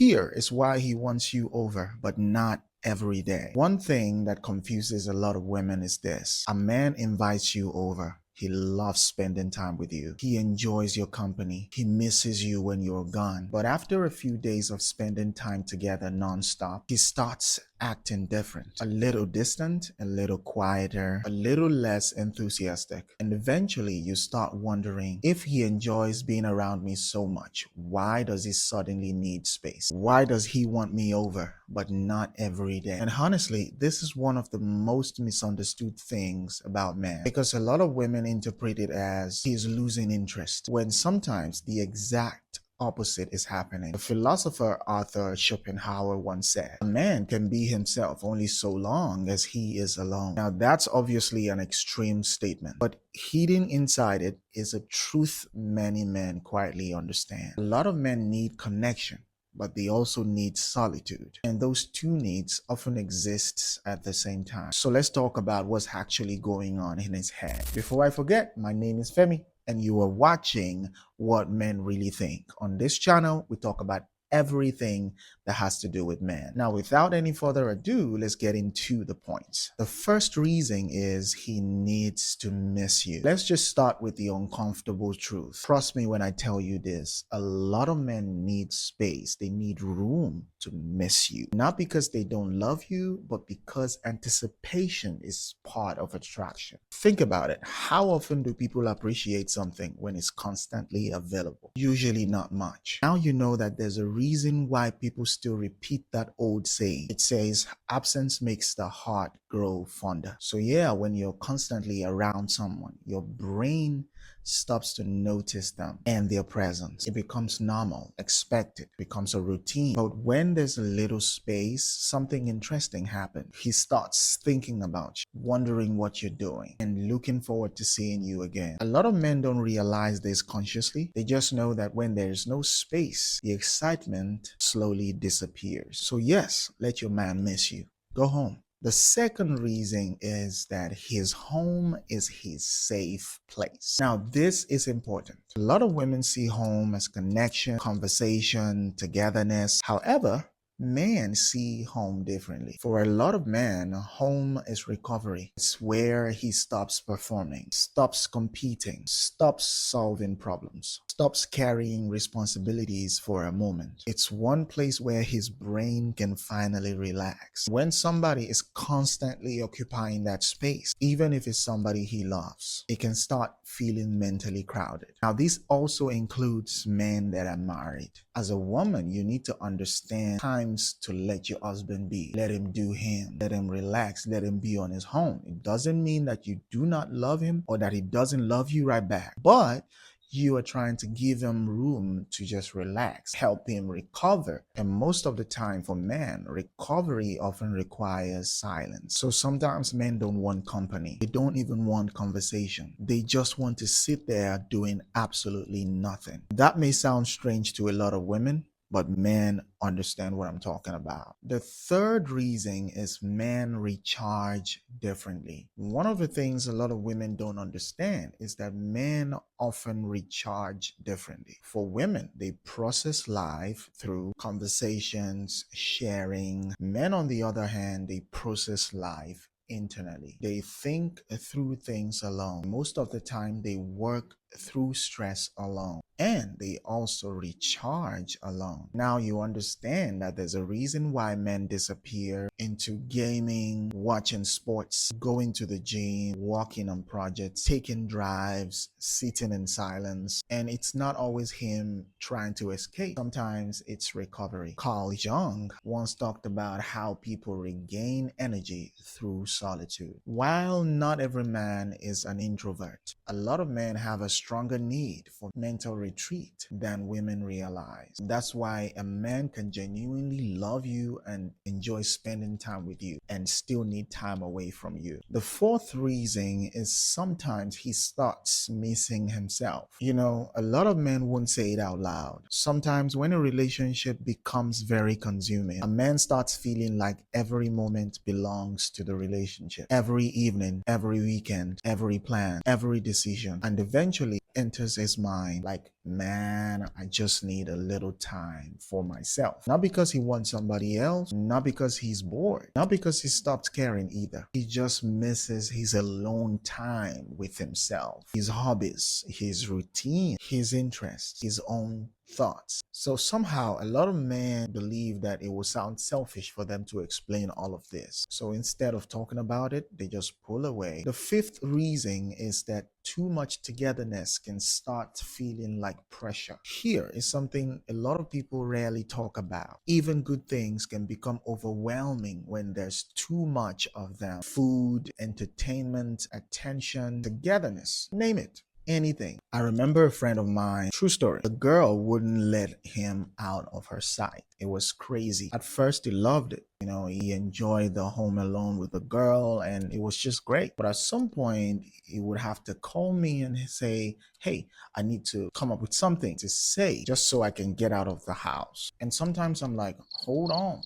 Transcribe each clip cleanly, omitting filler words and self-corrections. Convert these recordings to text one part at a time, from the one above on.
Here is why he wants you over, but not every day. One thing that confuses a lot of women is this: a man invites you over. He loves spending time with you. He enjoys your company. He misses you when you're gone. But after a few days of spending time together nonstop, he starts acting different. A little distant, a little quieter, a little less enthusiastic. And eventually you start wondering, if he enjoys being around me so much, why does he suddenly need space? Why does he want me over, but not every day? And honestly, this is one of the most misunderstood things about men, because a lot of women interpret it as he's losing interest, when sometimes the exact opposite is happening. The philosopher Arthur Schopenhauer once said, "A man can be himself only so long as he is alone." Now that's obviously an extreme statement, but hidden inside it is a truth many men quietly understand. A lot of men need connection, but they also need solitude. And those two needs often exist at the same time. So let's talk about what's actually going on in his head. Before I forget, my name is Femi, and you are watching What Men Really Think. On this channel, we talk about everything that has to do with men. Now, without any further ado, let's get into the points. The first reason is he needs to miss you. Let's just start with the uncomfortable truth. Trust me when I tell you this, a lot of men need space. They need room to miss you. Not because they don't love you, but because anticipation is part of attraction. Think about it. How often do people appreciate something when it's constantly available? Usually not much. Now you know that there's a reason why people still repeat that old saying. It says, absence makes the heart grow fonder. So yeah, when you're constantly around someone, your brain stops to notice them and their presence. It becomes normal, expected, becomes a routine. But when there's a little space, something interesting happens. He starts thinking about you, wondering what you're doing, and looking forward to seeing you again. A lot of men don't realize this consciously. They just know that when there's no space, the excitement slowly disappears. So yes, let your man miss you. Go home. The second reason is that his home is his safe place. Now, this is important. A lot of women see home as connection, conversation, togetherness. However, men see home differently. For a lot of men, home is recovery. It's where he stops performing, stops competing, stops solving problems, stops carrying responsibilities for a moment. It's one place where his brain can finally relax. When somebody is constantly occupying that space, even if it's somebody he loves, it can start feeling mentally crowded. Now, this also includes men that are married. As a woman, you need to understand time to let your husband be. Let him do him. Let him relax. Let him be on his own. It doesn't mean that you do not love him or that he doesn't love you right back. But you are trying to give him room to just relax, help him recover. And most of the time for men, recovery often requires silence. So sometimes men don't want company. They don't even want conversation. They just want to sit there doing absolutely nothing. That may sound strange to a lot of women, but men understand what I'm talking about. The third reason is men recharge differently. One of the things a lot of women don't understand is that men often recharge differently. For women, they process life through conversations, sharing. Men, on the other hand, they process life internally. They think through things alone. Most of the time, they work through stress alone, and they also recharge alone. Now you understand that there's a reason why men disappear into gaming, watching sports, going to the gym, working on projects, taking drives, sitting in silence. And it's not always him trying to escape. Sometimes it's recovery. Carl Jung once talked about how people regain energy through solitude. While not every man is an introvert, a lot of men have a stronger need for mental retreat than women realize. That's why a man can genuinely love you and enjoy spending time with you and still need time away from you. The fourth reason is sometimes he starts missing himself. You know, a lot of men won't say it out loud. Sometimes when a relationship becomes very consuming, a man starts feeling like every moment belongs to the relationship. Every evening, every weekend, every plan, every decision. And eventually eventually enters his mind like, man, I just need a little time for myself. Not because he wants somebody else, not because he's bored, not because he stopped caring either. He just misses his alone time with himself, his hobbies, his routine, his interests, his own thoughts. So somehow a lot of men believe that it will sound selfish for them to explain all of this. So instead of talking about it, they just pull away. The fifth reason is that too much togetherness can start feeling like pressure. Here is something a lot of people rarely talk about. Even good things can become overwhelming when there's too much of them. Food, entertainment, attention, togetherness, name it. Anything. I remember a friend of mine, true story, the girl wouldn't let him out of her sight. It was crazy. At first, he loved it. He enjoyed the home alone with the girl and it was just great. But at some point, he would have to call me and say, hey, I need to come up with something to say just so I can get out of the house. And sometimes I'm like, hold on.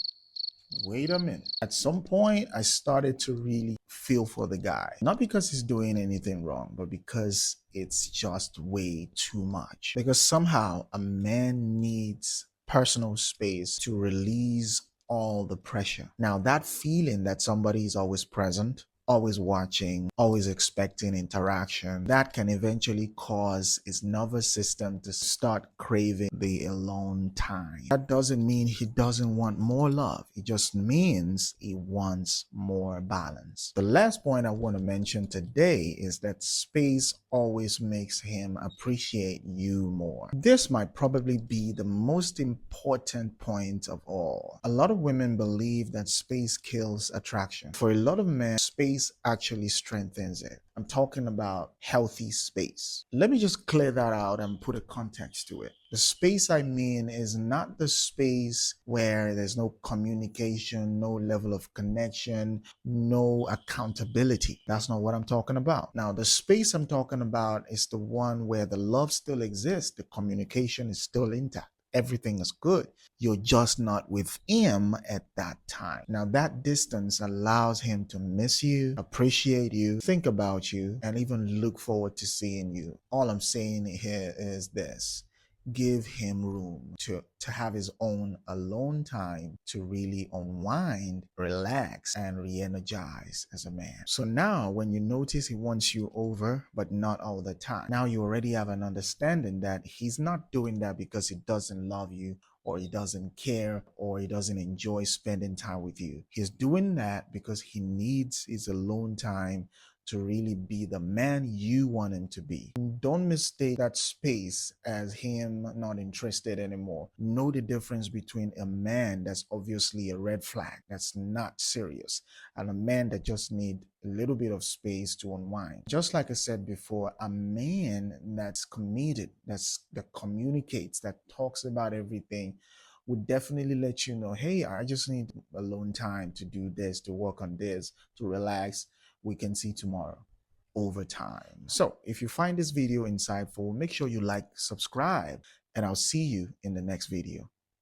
Wait a minute. At some point, I started to really feel for the guy. Not because he's doing anything wrong, but because it's just way too much. Because somehow a man needs personal space to release all the pressure. Now, that feeling that somebody is always present, always watching, always expecting interaction, that can eventually cause his nervous system to start craving the alone time. That doesn't mean he doesn't want more love. It just means he wants more balance. The last point I want to mention today is that space always makes him appreciate you more. This might probably be the most important point of all. A lot of women believe that space kills attraction. For a lot of men, space actually strengthens it. I'm talking about healthy space. Let me just clear that out and put a context to it. The space I mean is not the space where there's no communication, no level of connection, no accountability. That's not what I'm talking about. Now, the space I'm talking about is the one where the love still exists, the communication is still intact. Everything is good. You're just not with him at that time. Now, that distance allows him to miss you, appreciate you, think about you, and even look forward to seeing you. All I'm saying here is this. Give him room to have his own alone time to really unwind, relax, and re-energize as a man. So now when you notice he wants you over, but not all the time, now you already have an understanding that he's not doing that because he doesn't love you, or he doesn't care, or he doesn't enjoy spending time with you. He's doing that because he needs his alone time to really be the man you want him to be. Don't mistake that space as him not interested anymore. Know the difference between a man that's obviously a red flag, that's not serious, and a man that just needs a little bit of space to unwind. Just like I said before, a man that's committed, that communicates, that talks about everything, would definitely let you know, hey, I just need alone time to do this, to work on this, to relax. We can see tomorrow over time. So if you find this video insightful, make sure you like, subscribe, and I'll see you in the next video.